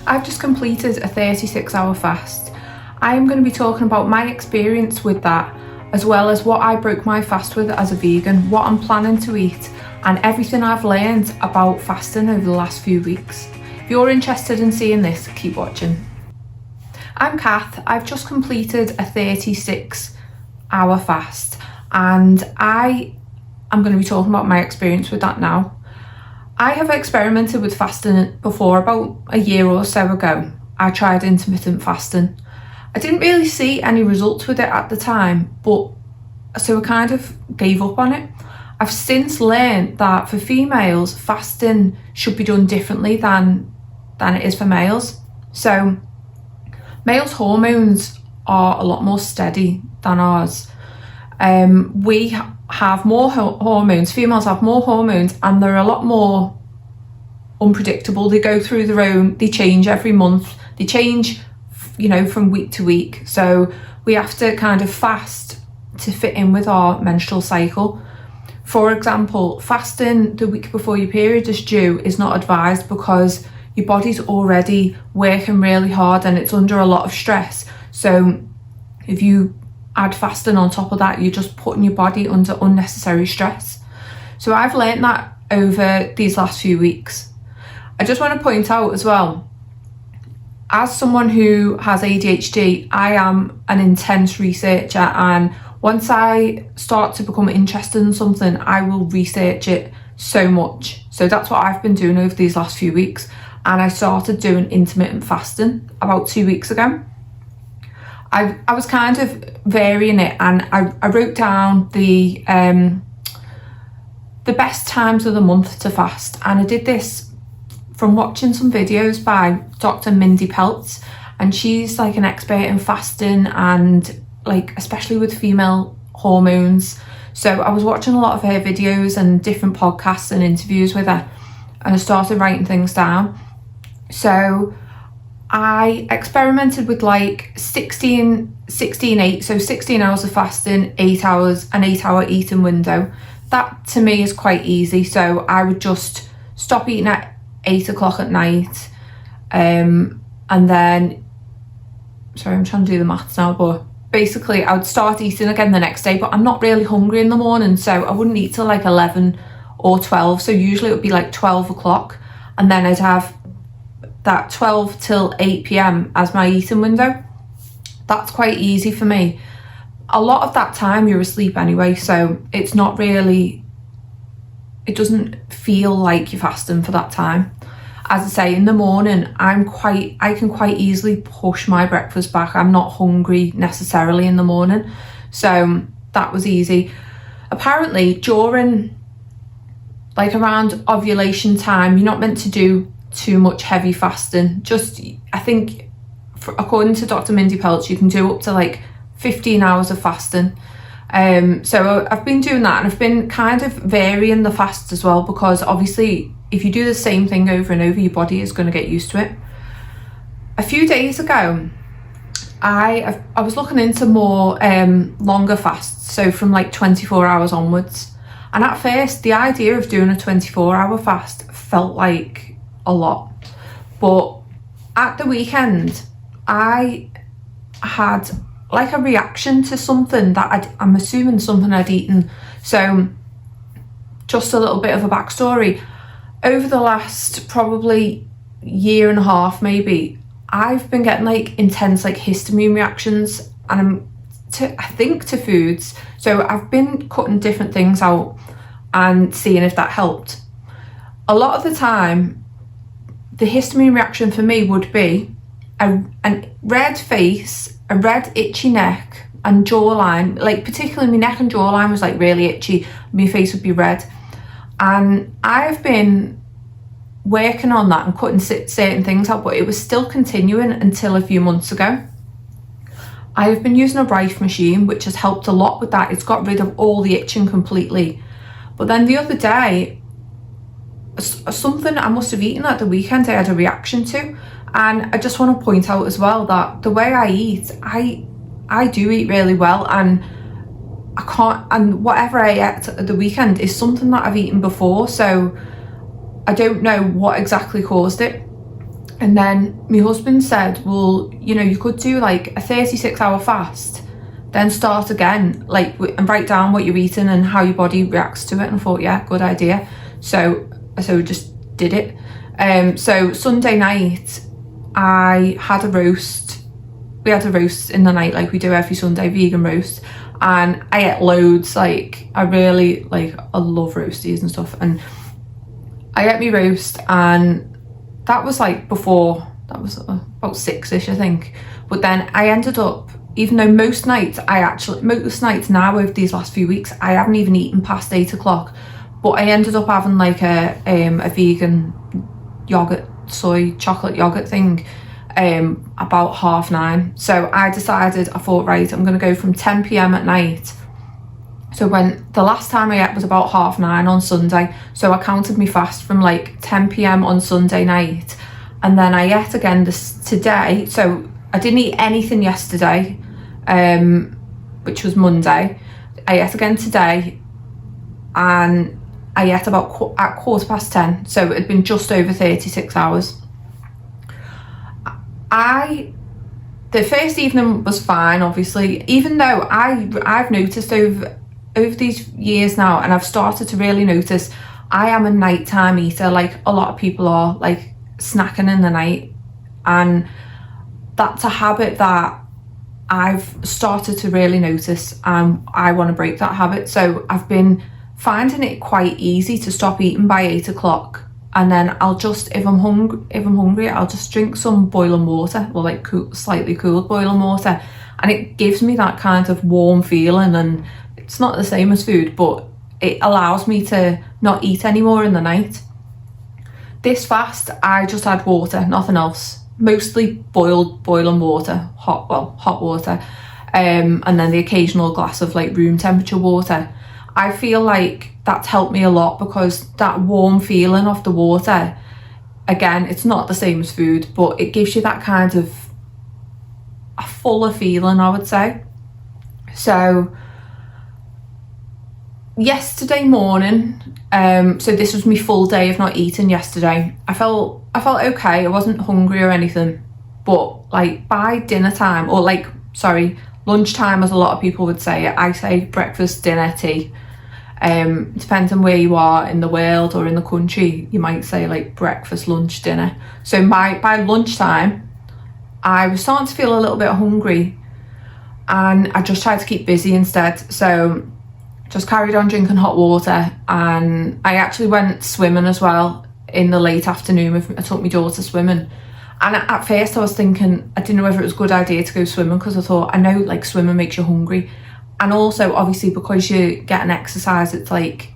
I've just completed a 36-hour fast. I am going to be talking about my experience with that, as well as what I broke my fast with as a vegan, what I'm planning to eat, and everything I've learned about fasting over the last few weeks. If you're interested in seeing this, keep watching. I'm Cath. I've just completed a 36-hour fast, and I am going to be talking about my experience with that now. I have experimented with fasting before. About a year or so ago, I tried intermittent fasting. I didn't really see any results with it at the time, so I kind of gave up on it. I've since learned that for females, fasting should be done differently than it is for males. So males' hormones are a lot more steady than ours. We have more hormones, females have more hormones, and they're a lot more unpredictable. They go through they change every month, they change, from week to week. So we have to kind of fast to fit in with our menstrual cycle. For example, fasting the week before your period is due is not advised because your body's already working really hard and it's under a lot of stress. So if you add fasting on top of that, you're just putting your body under unnecessary stress. So I've learned that over these last few weeks. I just want to point out as well, as someone who has ADHD, I am an intense researcher, and once I start to become interested in something, I will research it so much. So that's what I've been doing over these last few weeks, and I started doing intermittent fasting about 2 weeks ago. I was kind of varying it, and I wrote down the best times of the month to fast, and I did this from watching some videos by Dr. Mindy Peltz, and she's like an expert in fasting and especially with female hormones. So I was watching a lot of her videos and different podcasts and interviews with her, and I started writing things down. So I experimented with 16-8, so 16 hours of fasting, 8 hours, an 8-hour eating window. That to me is quite easy. So I would just stop eating at 8 o'clock at night, and then, sorry, I'm trying to do the maths now, but basically I would start eating again the next day, but I'm not really hungry in the morning, so I wouldn't eat till 11 or 12. So usually it would be 12 o'clock, and then I'd have that 12 till 8 p.m. as my eating window. That's quite easy for me. A lot of that time you're asleep anyway, so it's not really, it doesn't feel like you're fasting for that time. As I say, in the morning, I can quite easily push my breakfast back. I'm not hungry necessarily in the morning, so that was easy. Apparently, during around ovulation time, you're not meant to do too much heavy fasting. Just, I think, according to Dr. Mindy Peltz, you can do up to 15 hours of fasting. So I've been doing that, and I've been kind of varying the fasts as well, because obviously if you do the same thing over and over, your body is going to get used to it. A few days ago, I was looking into more longer fasts, so from 24 hours onwards. And at first, the idea of doing a 24-hour fast felt like a lot. But at the weekend, I had a reaction to something that I'm assuming something I'd eaten. So just a little bit of a backstory. Over the last probably year and a half maybe, I've been getting intense histamine reactions, and I think to foods. So I've been cutting different things out and seeing if that helped. A lot of the time, the histamine reaction for me would be a red face, a red itchy neck and jawline, particularly my neck and jawline was really itchy. My face would be red, and I've been working on that and cutting certain things out, but it was still continuing until a few months ago. I've been using a Rife machine, which has helped a lot with that. It's got rid of all the itching completely. But then the other day, something I must have eaten at the weekend I had a reaction to. And I just want to point out as well that the way I eat, I do eat really well, and I can't, and whatever I ate at the weekend is something that I've eaten before, so I don't know what exactly caused it. And then my husband said, well, you know, you could do like a 36-hour fast, then start again, like, and write down what you're eating and how your body reacts to it. And I thought, yeah, good idea. So we just did it. So Sunday night I had a roast. We had a roast in the night like we do every Sunday, vegan roast, and I ate loads. Like, I love roasties and stuff, and I ate me roast, and that was like before, that was about 6ish I think. But then I ended up, even though most nights now over these last few weeks I haven't even eaten past 8 o'clock, but I ended up having like a vegan yogurt, soy chocolate yogurt thing about 9:30. So I thought, right, I'm gonna go from 10 p.m. at night. So when the last time I ate was about 9:30 on Sunday, so I counted me fast from like 10 p.m. on Sunday night, and then I ate again today. So I didn't eat anything yesterday, which was Monday. I ate again today, and I ate about at 10:15. So it had been just over 36 hours. The first evening was fine, obviously, even though I've noticed over these years now, and I've started to really notice, I am a nighttime eater, like a lot of people are, like snacking in the night, and that's a habit that I've started to really notice, and I want to break that habit. So I've been finding it quite easy to stop eating by 8 o'clock, and then I'll just, if I'm hungry, I'll just drink some boiling water, or like slightly cooled boiling water, and it gives me that kind of warm feeling. And it's not the same as food, but it allows me to not eat anymore in the night. This fast, I just had water, nothing else. Mostly boiling water, hot water, and then the occasional glass of like room temperature water. I feel like that's helped me a lot, because that warm feeling of the water, again, it's not the same as food, but it gives you that kind of a fuller feeling, I would say. So yesterday morning, so this was my full day of not eating yesterday. I felt okay. I wasn't hungry or anything, but like by dinner time, or like, sorry, lunchtime, as a lot of people would say it. I say breakfast, dinner, tea. Depends on where you are in the world or in the country, you might say like breakfast, lunch, dinner. So by lunchtime, I was starting to feel a little bit hungry, and I just tried to keep busy instead. So just carried on drinking hot water, and I actually went swimming as well in the late afternoon. I took my daughter swimming, and at first I was thinking, I didn't know whether it was a good idea to go swimming, because I thought, I know like swimming makes you hungry, and also obviously because you get an exercise, it's like,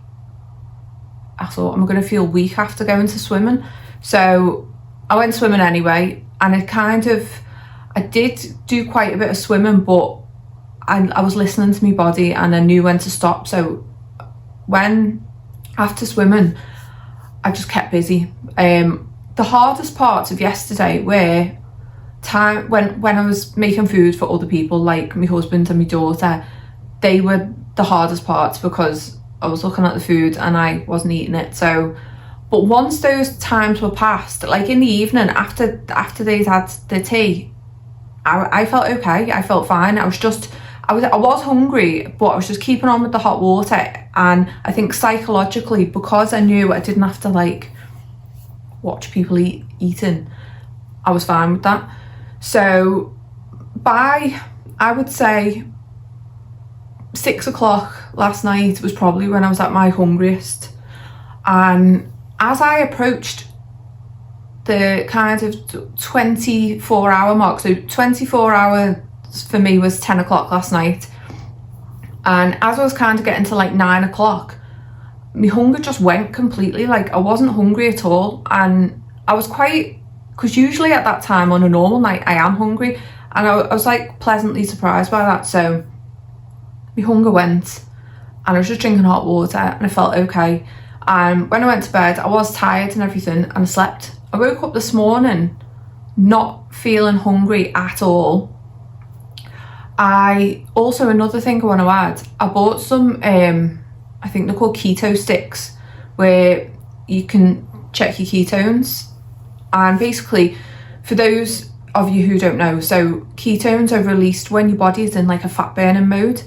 I thought, I'm going to feel weak after going to swimming. So I went swimming anyway, and I did do quite a bit of swimming, but I was listening to my body, and I knew when to stop. So after swimming, I just kept busy. The hardest parts of yesterday were when I was making food for other people, like my husband and my daughter. They were the hardest parts, because I was looking at the food and I wasn't eating it. So, but once those times were past, like in the evening after they'd had the tea, I felt okay. I felt fine. I was hungry, but I was just keeping on with the hot water. And I think psychologically, because I knew I didn't have to like watch people eating, I was fine with that. So I would say 6 o'clock last night was probably when I was at my hungriest. And as I approached the kind of 24-hour mark, so 24 hours for me was 10 o'clock last night, and as I was kind of getting to like 9 o'clock, my hunger just went completely. Like I wasn't hungry at all, and I was because usually at that time on a normal night I am hungry, and I was like pleasantly surprised by that. So my hunger went, and I was just drinking hot water, and I felt okay. And when I went to bed, I was tired and everything, and I slept. I woke up this morning not feeling hungry at all. Another thing I want to add, I bought some, I think they're called keto sticks, where you can check your ketones. And basically for those of you who don't know, so ketones are released when your body is in like a fat burning mode.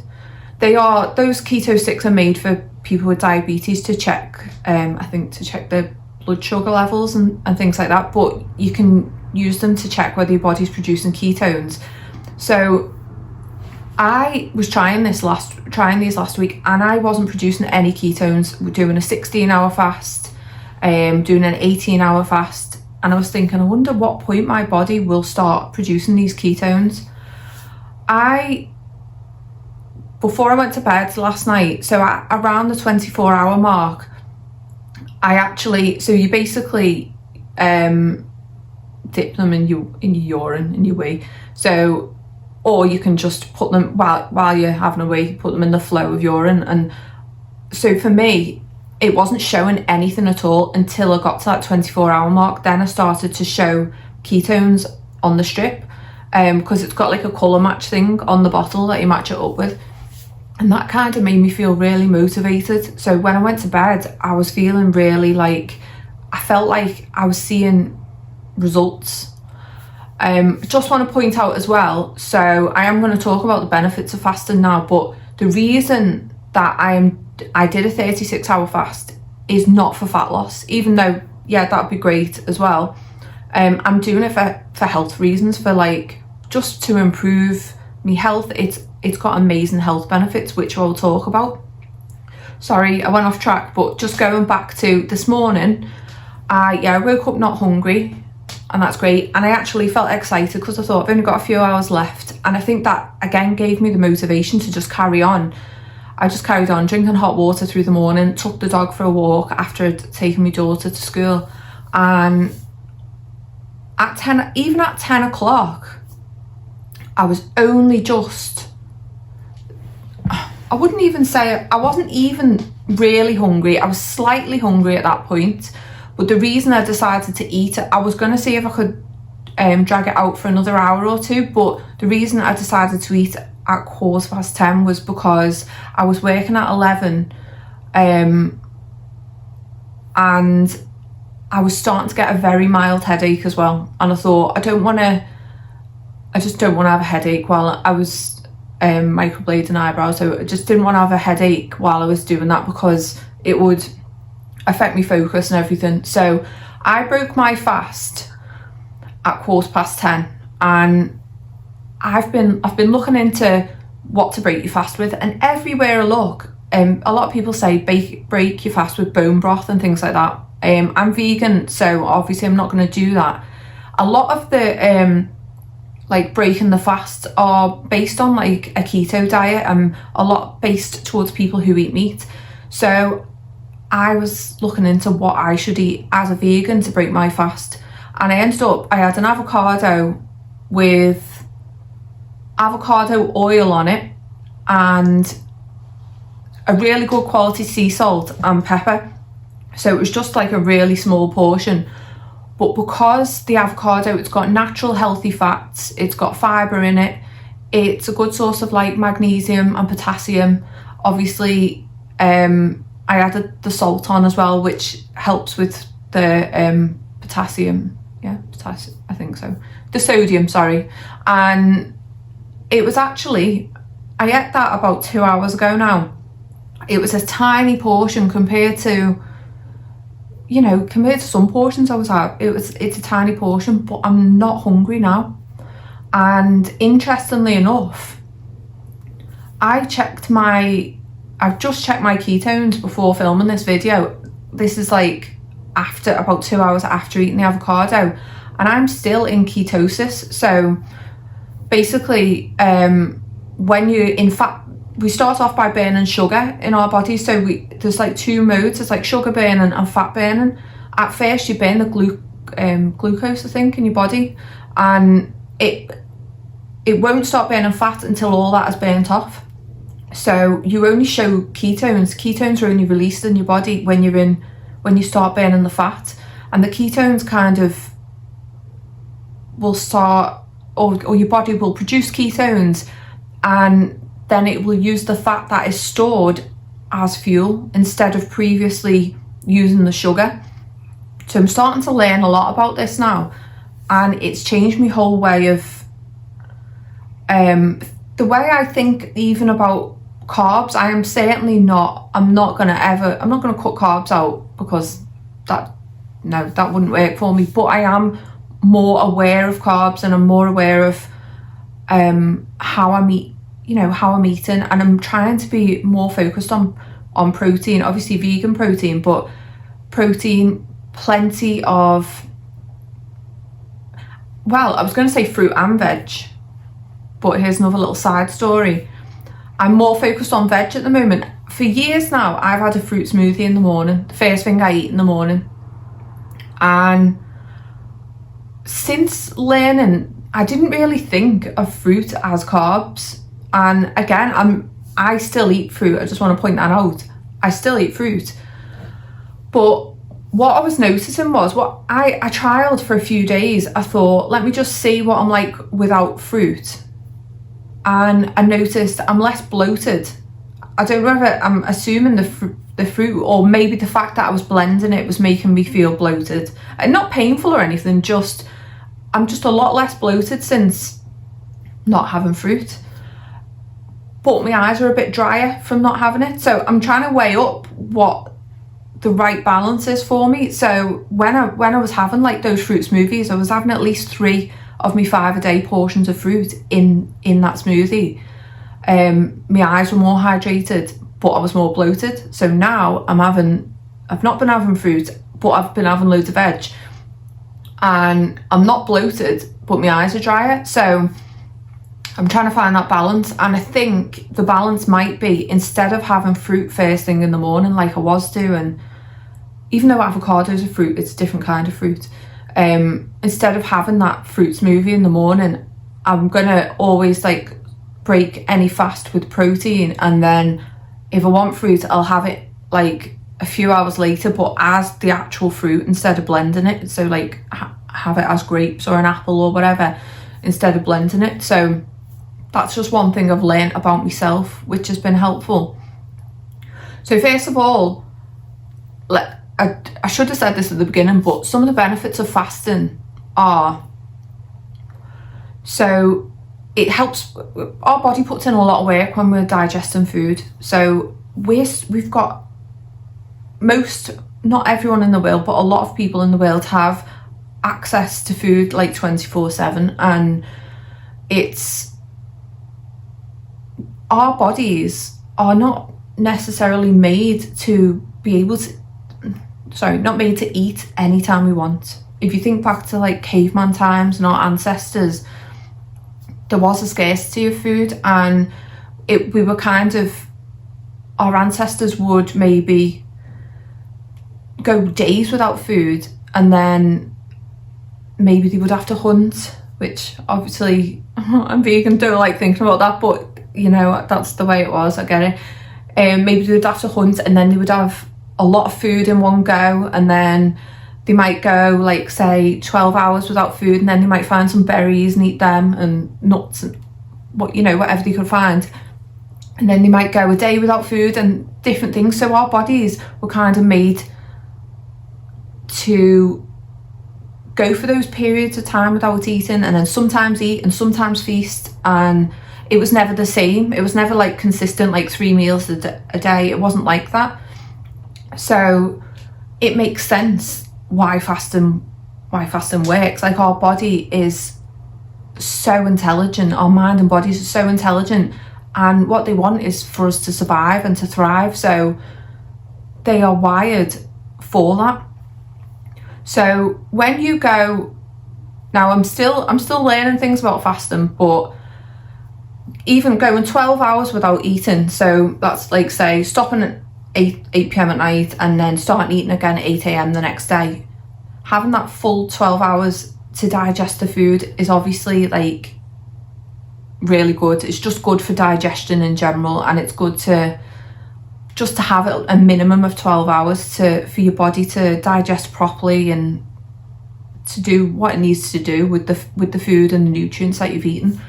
Those keto sticks are made for people with diabetes to check, I think to check their blood sugar levels and things like that, but you can use them to check whether your body's producing ketones. So I was trying these last week, and I wasn't producing any ketones. We're doing a 16-hour fast, doing an 18-hour fast, and I was thinking, I wonder what point my body will start producing these ketones. Before I went to bed last night, so around the 24-hour mark, you basically dip them in your urine, in your wee. So, or you can just put them while you're having a wee, put them in the flow of urine. And so for me, it wasn't showing anything at all until I got to that 24-hour mark. Then I started to show ketones on the strip, because it's got like a colour match thing on the bottle that you match it up with. And that kind of made me feel really motivated. So when I went to bed, I was feeling really I felt like I was seeing results. Just want to point out as well, so I am going to talk about the benefits of fasting now, but the reason that I did a 36-hour fast is not for fat loss, even though, yeah, that'd be great as well. I'm doing it for health reasons, for just to improve my health. It's got amazing health benefits, which I'll talk about. Sorry, I went off track, but just going back to this morning, I woke up not hungry, and that's great. And I actually felt excited because I thought I've only got a few hours left. And I think that, again, gave me the motivation to just carry on. I just carried on drinking hot water through the morning, took the dog for a walk after I'd taken my daughter to school. And even at 10 o'clock, I was only just, I wouldn't even say, I wasn't even really hungry. I was slightly hungry at that point. But the reason I decided to eat it, I was going to see if I could drag it out for another hour or two, but the reason I decided to eat at 10:15 was because I was working at 11, and I was starting to get a very mild headache as well. And I thought, I just don't want to have a headache while I was microblading eyebrows. So I just didn't want to have a headache while I was doing that, because it would affect me focus and everything. So I broke my fast at 10:15, and I've been looking into what to break your fast with, and everywhere I look, a lot of people say break your fast with bone broth and things like that. I'm vegan, so obviously I'm not going to do that. A lot of the breaking the fast are based on a keto diet, and a lot based towards people who eat meat. So I was looking into what I should eat as a vegan to break my fast, and I had an avocado with avocado oil on it and a really good quality sea salt and pepper. So it was just a really small portion, but because the avocado, it's got natural healthy fats, it's got fibre in it, it's a good source of magnesium and potassium. Obviously I added the salt on as well, which helps with the potassium. Yeah, potassium, I think so. The sodium, sorry. And it was actually, I ate that about 2 hours ago now. It was a tiny portion compared to some portions I was at. It's a tiny portion, but I'm not hungry now. And interestingly enough, I've just checked my ketones before filming this video. This is after about 2 hours after eating the avocado, and I'm still in ketosis. So basically, when you're in fat, we start off by burning sugar in our bodies. So there's two modes. It's sugar burning and fat burning. At first you burn the glucose, I think, in your body, and it won't start burning fat until all that is burnt off. So you only show ketones. Ketones are only released in your body when you start burning the fat, and the ketones kind of will start, or your body will produce ketones, and then it will use the fat that is stored as fuel instead of previously using the sugar. So I'm starting to learn a lot about this now, and it's changed my whole way of the way I think even about carbs. I'm not gonna cut carbs out, because that wouldn't work for me. But I am more aware of carbs, and I'm more aware of how I'm eating, and I'm trying to be more focused on protein, obviously vegan protein, but protein, plenty of, well, I was going to say fruit and veg, but here's another little side story. I'm more focused on veg at the moment. For years now, I've had a fruit smoothie in the morning, the first thing I eat in the morning. And since learning, I didn't really think of fruit as carbs. And again, I still eat fruit. I just want to point that out. I still eat fruit. But what I was noticing was, what I trialed for a few days. I thought, let me just see what I'm like without fruit. And I noticed I'm less bloated. I don't know if I'm assuming the fruit, or maybe the fact that I was blending it was making me feel bloated. And not painful or anything, just I'm just a lot less bloated since not having fruit. But my eyes are a bit drier from not having it. So I'm trying to weigh up what the right balance is for me. So when I was having like those fruit smoothies, I was having at least 3 of my 5-a-day portions of fruit in that smoothie. My eyes were more hydrated, but I was more bloated. So now I've not been having fruit, but I've been having loads of veg, and I'm not bloated, but my eyes are drier. So I'm trying to find that balance, and I think the balance might be, instead of having fruit first thing in the morning like I was doing, even though avocado's a fruit, it's a different kind of fruit. Instead of having that fruit smoothie in the morning, I'm gonna always like break any fast with protein, and then if I want fruit, I'll have it like a few hours later, but as the actual fruit instead of blending it. So like have it as grapes or an apple or whatever instead of blending it. So that's just one thing I've learned about myself, which has been helpful. So first of all, I should have said this at the beginning, but some of the benefits of fasting are, so it helps, our body puts in a lot of work when we're digesting food. So we've got not everyone in the world, but a lot of people in the world have access to food like 24/7, and our bodies are not necessarily made to be able to, not made to eat anytime we want. If you think back to like caveman times and our ancestors, there was a scarcity of food, and our ancestors would maybe go days without food, and then maybe they would have to hunt, which obviously I'm vegan, don't like thinking about that, but that's the way it was, I get it. Maybe they would have to hunt, and then they would have a lot of food in one go, and then they might go like say 12 hours without food, and then they might find some berries and eat them, and nuts and whatever they could find, and then they might go a day without food and different things. So our bodies were kind of made to go for those periods of time without eating, and then sometimes eat and sometimes feast, and it was never the same. It was never like consistent, like 3 meals a day. It wasn't like that. So it makes sense why fasting works. Like, our body is so intelligent, our mind and bodies are so intelligent, and what they want is for us to survive and to thrive. So they are wired for that. So when you go, now I'm still learning things about fasting, but even going 12 hours without eating, so that's like say stopping at 8 p.m. at night and then starting eating again at 8 a.m. the next day, having that full 12 hours to digest the food is obviously like really good. It's just good for digestion in general, and it's good to just to have a minimum of 12 hours for your body to digest properly and to do what it needs to do with the food and the nutrients that you've eaten.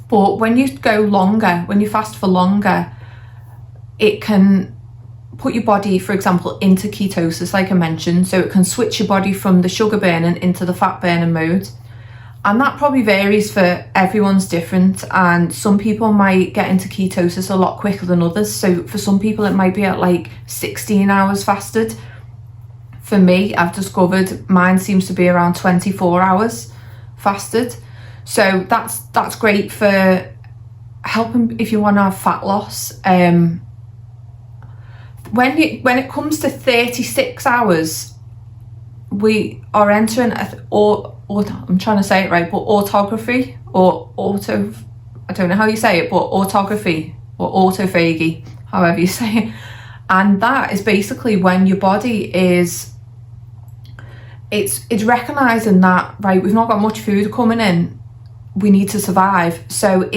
But when you go longer, when you fast for longer, it can put your body, for example, into ketosis, like I mentioned, so it can switch your body from the sugar burning into the fat burning mode. And that probably varies for everyone's different, and some people might get into ketosis a lot quicker than others. So for some people it might be at like 16 hours fasted. For me, I've discovered mine seems to be around 24 hours fasted. So that's great for helping if you want to have fat loss. When it comes to 36 hours, we are entering I'm trying to say it right, but autophagy I don't know how you say it, but autophagy or autophagy, however you say it. And that is basically when your body is, it's recognizing that, right, we've not got much food coming in, we need to survive. So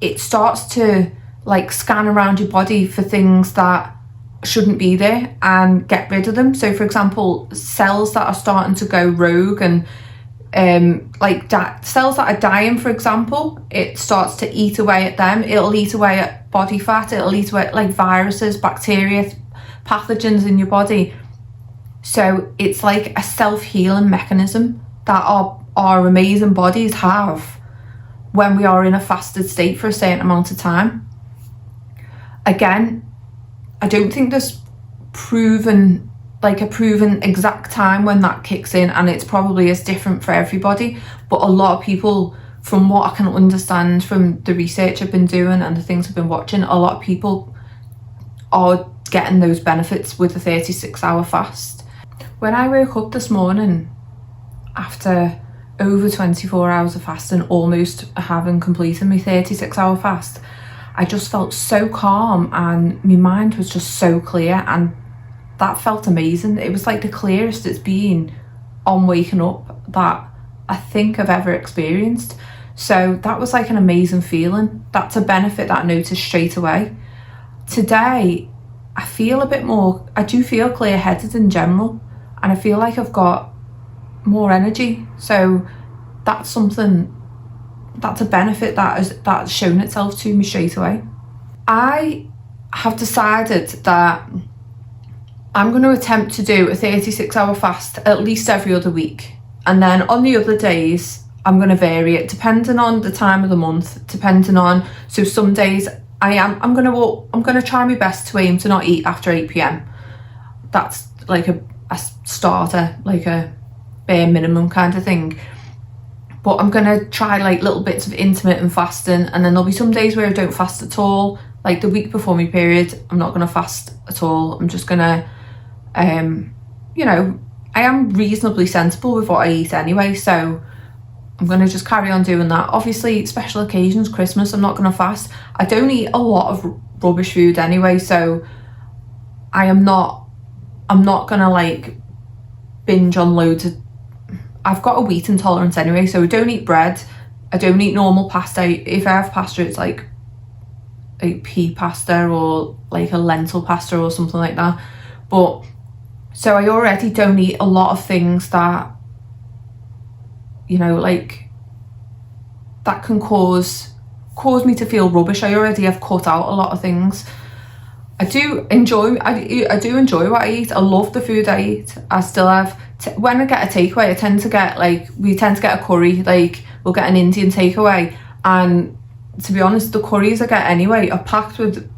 it starts to like scan around your body for things that shouldn't be there and get rid of them. So for example, cells that are starting to go rogue and cells that are dying, for example, it starts to eat away at them. It'll eat away at body fat, it'll eat away at like viruses, bacteria, pathogens in your body. So it's like a self-healing mechanism that our amazing bodies have when we are in a fasted state for a certain amount of time. Again, I don't think there's proven exact time when that kicks in, and it's probably is different for everybody, but a lot of people, from what I can understand from the research I've been doing and the things I've been watching, a lot of people are getting those benefits with the 36-hour fast. When I woke up this morning after over 24 hours of fasting, almost having completed my 36-hour fast, I just felt so calm and my mind was just so clear, and that felt amazing. It was like the clearest it's been on waking up that I think I've ever experienced. So that was like an amazing feeling. That's a benefit that I noticed straight away. Today, I do feel clear-headed in general, and I feel like I've got more energy. So that's a benefit that's shown itself to me straight away. I have decided that I'm going to attempt to do a 36-hour fast at least every other week, and then on the other days I'm going to vary it depending on the time of the month, so some days I'm going to try my best to aim to not eat after 8 p.m. That's like a starter, like a bare minimum kind of thing. But I'm going to try like little bits of intermittent fasting, and then there'll be some days where I don't fast at all. Like the week before my period, I'm not going to fast at all. I'm just going to, I am reasonably sensible with what I eat anyway, so I'm going to just carry on doing that. Obviously, special occasions, Christmas, I'm not going to fast. I don't eat a lot of rubbish food anyway, so I'm not going to like binge on loads of, I've got a wheat intolerance anyway, so I don't eat bread, I don't eat normal pasta. If I have pasta, it's like a pea pasta or like a lentil pasta or something like that. But so I already don't eat a lot of things that, like that can cause me to feel rubbish. I already have cut out a lot of things. I do enjoy what I eat. I love the food I eat. I still have, when I get a takeaway, we tend to get a curry, like we'll get an Indian takeaway, and to be honest, the curries I get anyway are packed with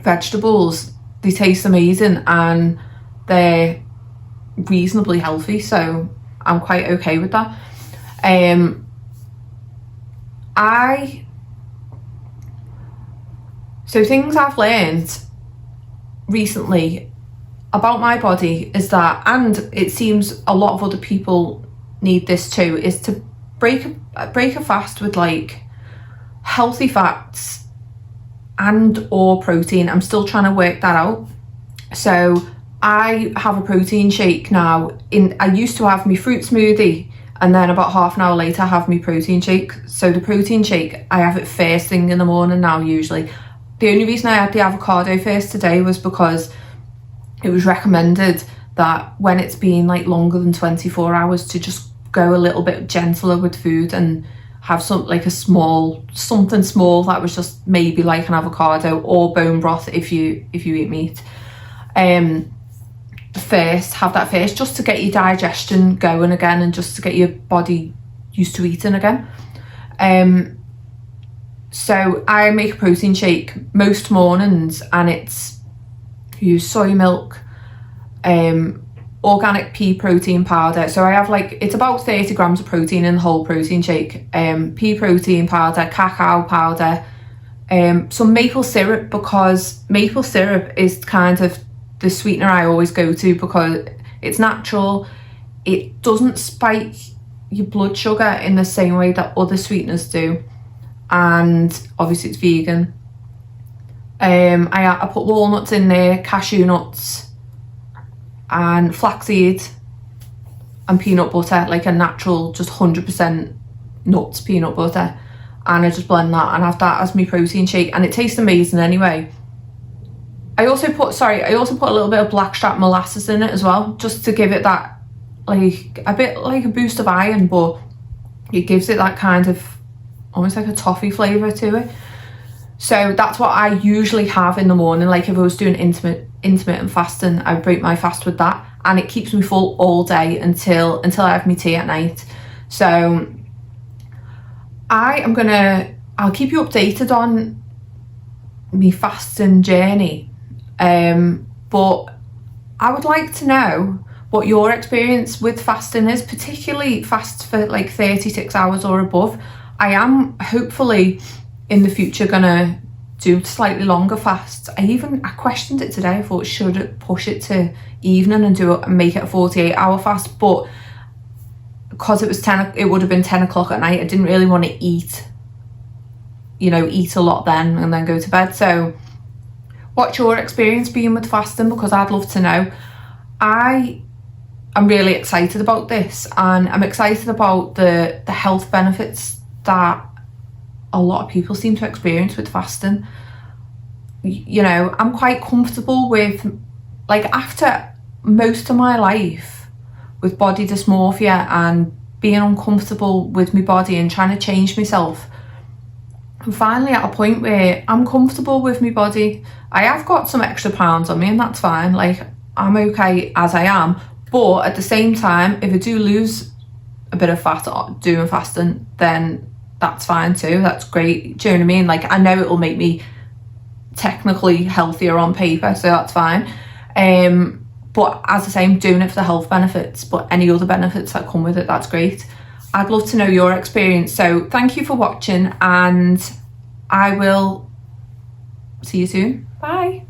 vegetables. They taste amazing and they're reasonably healthy, so I'm quite okay with that. So things I've learned recently about my body is that, and it seems a lot of other people need this too, is to break a fast with like healthy fats and or protein. I'm still trying to work that out. So I have a protein shake now. I used to have my fruit smoothie, and then about half an hour later I have my protein shake. So the protein shake, I have it first thing in the morning now usually. The only reason I had the avocado first today was because it was recommended that when it's been like longer than 24 hours to just go a little bit gentler with food and have something small that was just maybe like an avocado or bone broth if you eat meat. have that first, just to get your digestion going again and just to get your body used to eating again. So I make a protein shake most mornings, and it's use soy milk, organic pea protein powder. So I have like, it's about 30 grams of protein in the whole protein shake. Pea protein powder, cacao powder, some maple syrup, because maple syrup is kind of the sweetener I always go to because it's natural. It doesn't spike your blood sugar in the same way that other sweeteners do, and obviously it's vegan. I put walnuts in there, cashew nuts, and flaxseed, and peanut butter, like a natural, just 100% nuts peanut butter, and I just blend that and have that as my protein shake, and it tastes amazing anyway. I also put a little bit of blackstrap molasses in it as well, just to give it that, like, a bit like a boost of iron, but it gives it that kind of almost like a toffee flavour to it. So that's what I usually have in the morning. Like if I was doing intermittent fasting, I break my fast with that, and it keeps me full all day until I have my tea at night. So I'll keep you updated on my fasting journey. But I would like to know what your experience with fasting is, particularly fast for like 36 hours or above. I am hopefully in the future gonna do slightly longer fasts. I questioned it today. I thought, should it push it to evening and do it and make it a 48-hour fast, but because it would have been 10 o'clock at night, I didn't really want to eat a lot then and then go to bed. So what's your experience been with fasting? Because I'd love to know. I'm really excited about this, and I'm excited about the health benefits that a lot of people seem to experience with fasting. You know, I'm quite comfortable with, like, after most of my life with body dysmorphia and being uncomfortable with my body and trying to change myself, I'm finally at a point where I'm comfortable with my body. I have got some extra pounds on me, and that's fine. Like, I'm okay as I am. But at the same time, if I do lose a bit of fat doing fasting, then that's fine too. That's great. Do you know what I mean? Like, I know it will make me technically healthier on paper, so that's fine. But as I say, I'm doing it for the health benefits, but any other benefits that come with it, that's great. I'd love to know your experience. So thank you for watching, and I will see you soon. Bye.